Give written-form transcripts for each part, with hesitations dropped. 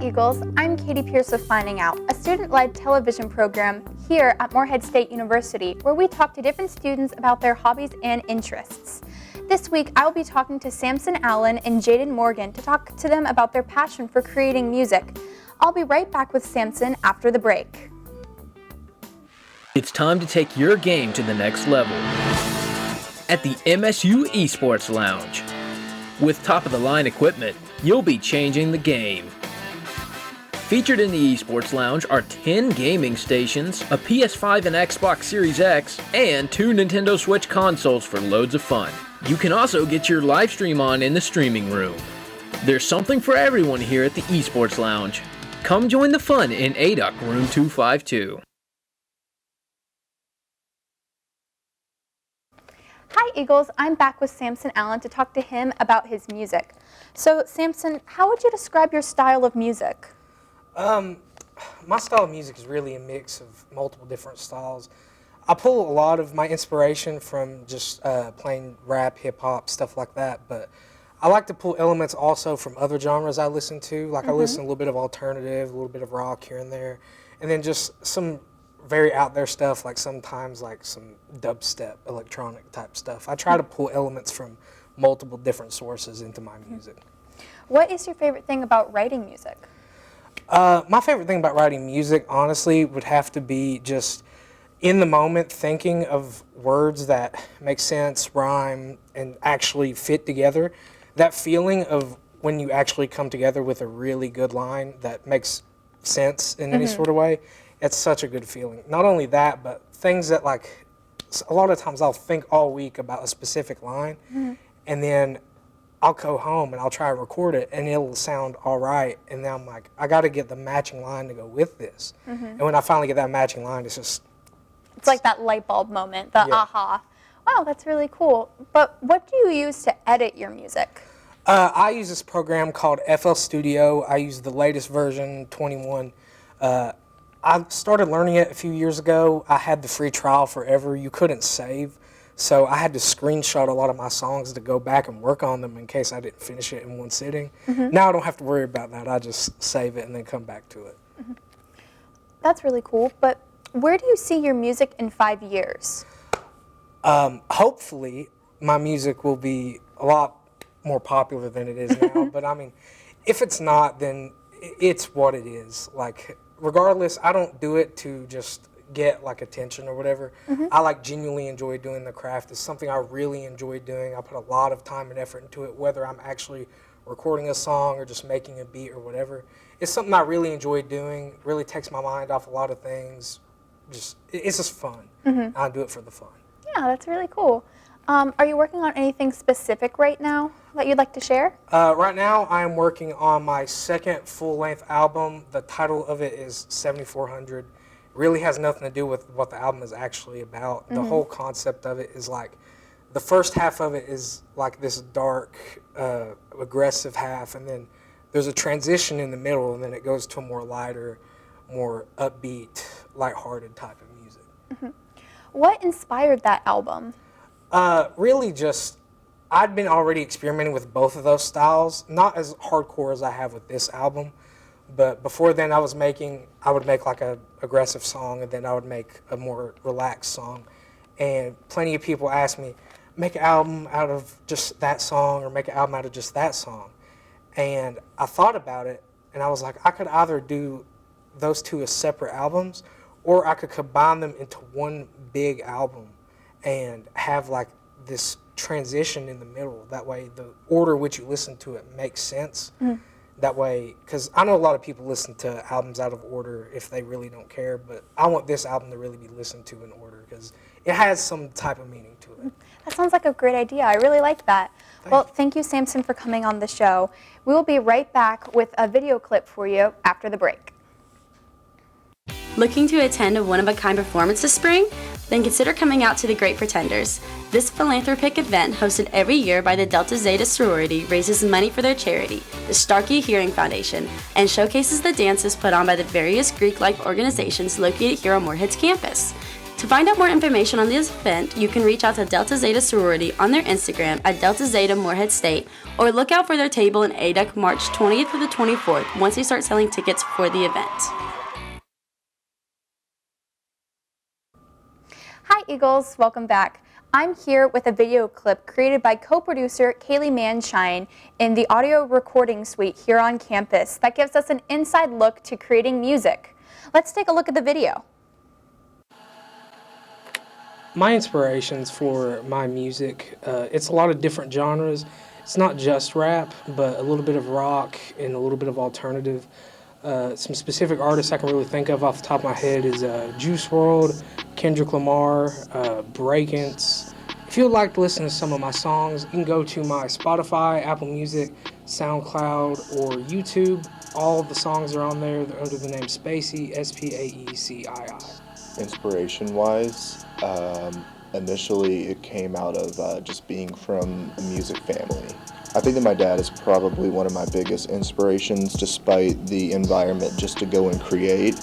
Eagles, I'm Katie Pierce of Finding Out, a student-led television program here at Morehead State University where we talk to different students about their hobbies and interests. This week, I'll be talking to Samson Allen and Jaden Morgan to talk to them about their passion for creating music. I'll be right back with Samson after the break. It's time to take your game to the next level at the MSU Esports Lounge. With top-of-the-line equipment, you'll be changing the game. Featured in the Esports Lounge are 10 gaming stations, a PS5 and Xbox Series X, and 2 Nintendo Switch consoles for loads of fun. You can also get your live stream on in the streaming room. There's something for everyone here at the Esports Lounge. Come join the fun in ADUC Room 252. Hi Eagles, I'm back with Samson Allen to talk to him about his music. So Samson, how would you describe your style of music? My style of music is really a mix of multiple different styles. I pull a lot of my inspiration from just playing rap, hip-hop, stuff like that, but I like to pull elements also from other genres I listen to. Like I listen to a little bit of alternative, a little bit of rock here and there, and then just some very out there stuff, like sometimes like some dubstep, electronic type stuff. I try to pull elements from multiple different sources into my music. What is your favorite thing about writing music? My favorite thing about writing music, honestly, would have to be just in the moment thinking of words that make sense, rhyme, and actually fit together. That feeling of when you actually come together with a really good line that makes sense in any sort of way, it's such a good feeling. Not only that, but things that like, a lot of times I'll think all week about a specific line, and then I'll go home and I'll try and record it, and it'll sound all right. And then I'm like, I got to get the matching line to go with this. And when I finally get that matching line, it's just... It's like that light bulb moment, the aha. Wow, that's really cool. But what do you use to edit your music? I use this program called FL Studio. I use the latest version, 21. I started learning it a few years ago. I had the free trial forever. You couldn't save. So I had to screenshot a lot of my songs to go back and work on them in case I didn't finish it in one sitting. Now I don't have to worry about that. I just save it and then come back to it. That's really cool. But where do you see your music in 5 years? Hopefully, my music will be a lot more popular than it is now. But I mean, if it's not, then it's what it is. Like, regardless, I don't do it to just get like attention or whatever. I like genuinely enjoy doing the craft. It's something I really enjoy doing. I put a lot of time and effort into it, whether I'm actually recording a song or just making a beat or whatever. It's something I really enjoy doing. It really takes my mind off a lot of things. It's just fun. I do it for the fun. Yeah, that's really cool. Are you working on anything specific right now that you'd like to share? Right now, I'm working on my second full-length album. The title of it is 7400. It really has nothing to do with what the album is actually about. The whole concept of it is like, the first half of it is like this dark, aggressive half, and then there's a transition in the middle, and then it goes to a more lighter, more upbeat, lighthearted type of music. What inspired that album? Really just, I'd been already experimenting with both of those styles, not as hardcore as I have with this album, but before then I would make like a aggressive song, and then I would make a more relaxed song. And plenty of people ask me, make an album out of just that song or make an album out of just that song. And I thought about it, and I was like, I could either do those two as separate albums, or I could combine them into one big album and have like this transition in the middle. That way the order which you listen to it makes sense. That way, because I know a lot of people listen to albums out of order if they really don't care, but I want this album to really be listened to in order because it has some type of meaning to it. That sounds like a great idea. I really like that. Thank you, Samson, for coming on the show. We will be right back with a video clip for you after the break. Looking to attend a one-of-a-kind performance this spring? Then consider coming out to the Great Pretenders. This philanthropic event, hosted every year by the Delta Zeta sorority, raises money for their charity, the Starkey Hearing Foundation, and showcases the dances put on by the various Greek life organizations located here on Morehead's campus. To find out more information on this event, you can reach out to Delta Zeta Sorority on their Instagram at Delta Zeta Morehead State, or look out for their table in ADUC March 20th through the 24th once they start selling tickets for the event. Hi Eagles, welcome back. I'm here with a video clip created by co-producer Kaylee Manshine in the audio recording suite here on campus that gives us an inside look to creating music. Let's take a look at the video. My inspirations for my music, it's a lot of different genres. It's not just rap, but a little bit of rock and a little bit of alternative. Some specific artists I can really think of off the top of my head is Juice WRLD, Kendrick Lamar, Breakance. If you would like to listen to some of my songs, you can go to my Spotify, Apple Music, SoundCloud, or YouTube. All of the songs are on there. They're under the name Spacey, Spaecii. Inspiration-wise, initially it came out of just being from a music family. I think that my dad is probably one of my biggest inspirations, despite the environment, just to go and create.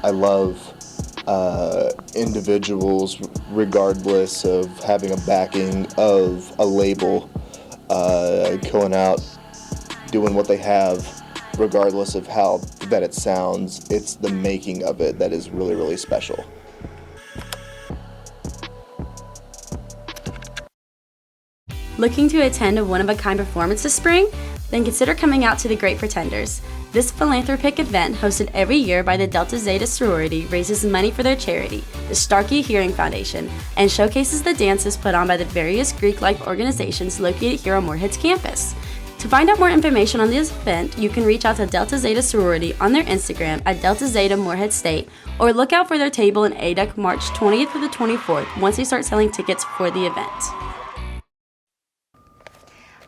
I love individuals, regardless of having a backing of a label, going out, doing what they have, regardless of how that it sounds. It's the making of it that is really, really special. Looking to attend a one-of-a-kind performance this spring? Then consider coming out to the Great Pretenders. This philanthropic event, hosted every year by the Delta Zeta Sorority, raises money for their charity, the Starkey Hearing Foundation, and showcases the dances put on by the various Greek-like organizations located here on Morehead's campus. To find out more information on this event, you can reach out to Delta Zeta Sorority on their Instagram at Delta Zeta Morehead State, or look out for their table in ADUC March 20th through the 24th once they start selling tickets for the event.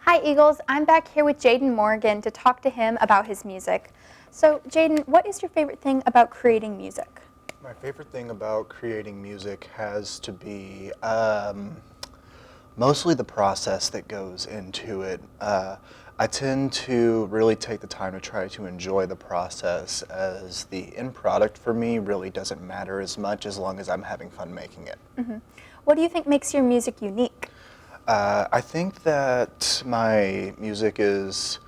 Hi Eagles, I'm back here with Jaden Morgan to talk to him about his music. So Jaden, what is your favorite thing about creating music? My favorite thing about creating music has to be mostly the process that goes into it. I tend to really take the time to try to enjoy the process, as the end product for me really doesn't matter as much as long as I'm having fun making it. Mm-hmm. What do you think makes your music unique? I think that my music is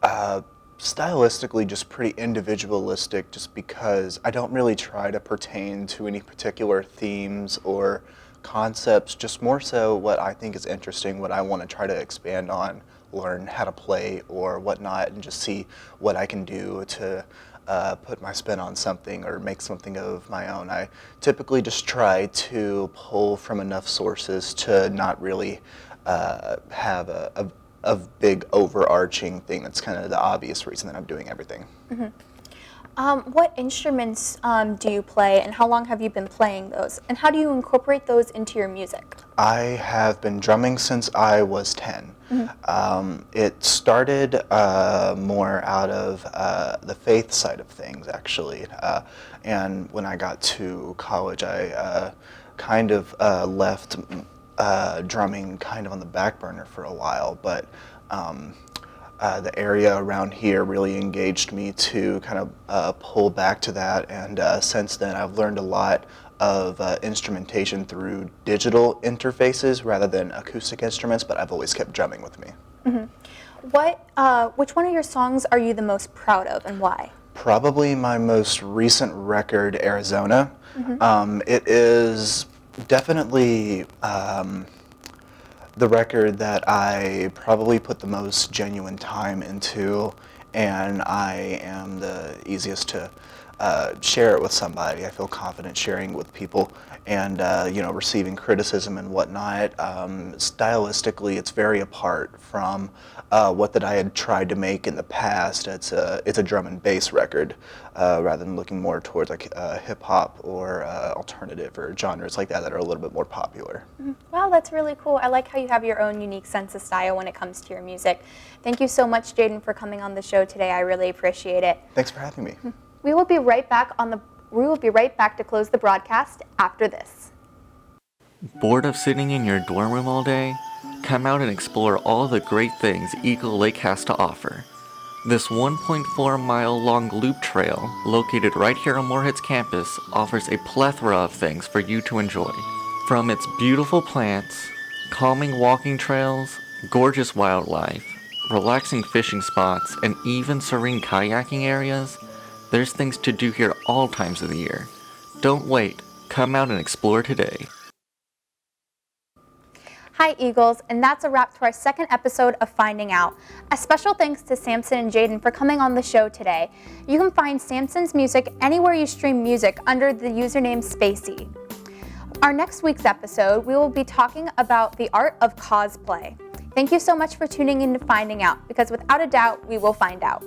stylistically just pretty individualistic, just because I don't really try to pertain to any particular themes or concepts, just more so what I think is interesting, what I want to try to expand on, learn how to play or whatnot, and just see what I can do to put my spin on something or make something of my own. I typically just try to pull from enough sources to not really have a big overarching thing. That's kind of the obvious reason that I'm doing everything. Mm-hmm. What instruments do you play, and how long have you been playing those? And how do you incorporate those into your music? I have been drumming since I was 10. Mm-hmm. It started more out of the faith side of things, actually. And when I got to college, I kind of left drumming kind of on the back burner for a while, but the area around here really engaged me to kind of pull back to that, and since then I've learned a lot of instrumentation through digital interfaces rather than acoustic instruments, but I've always kept drumming with me. Mm-hmm. Which one of your songs are you the most proud of, and why? Probably my most recent record, Arizona. Mm-hmm. It is definitely the record that I probably put the most genuine time into, and I am the easiest to share it with somebody. I feel confident sharing it with people, and receiving criticism and whatnot. Stylistically, it's very apart from what that I had tried to make in the past. It's a drum and bass record, rather than looking more towards like hip hop or alternative or genres like that are a little bit more popular. Mm-hmm. Well, that's really cool. I like how you have your own unique sense of style when it comes to your music. Thank you so much, Jaden, for coming on the show today. I really appreciate it. Thanks for having me. We will be right back to close the broadcast after this. Bored of sitting in your dorm room all day? Come out and explore all the great things Eagle Lake has to offer. This 1.4 mile long loop trail, located right here on Moorhead's campus, offers a plethora of things for you to enjoy. From its beautiful plants, calming walking trails, gorgeous wildlife, relaxing fishing spots, and even serene kayaking areas, there's things to do here all times of the year. Don't wait, come out and explore today. Hi Eagles, and that's a wrap to our second episode of Finding Out. A special thanks to Samson and Jaden for coming on the show today. You can find Samson's music anywhere you stream music under the username Spacey. Our next week's episode, we will be talking about the art of cosplay. Thank you so much for tuning in to Finding Out, because without a doubt, we will find out.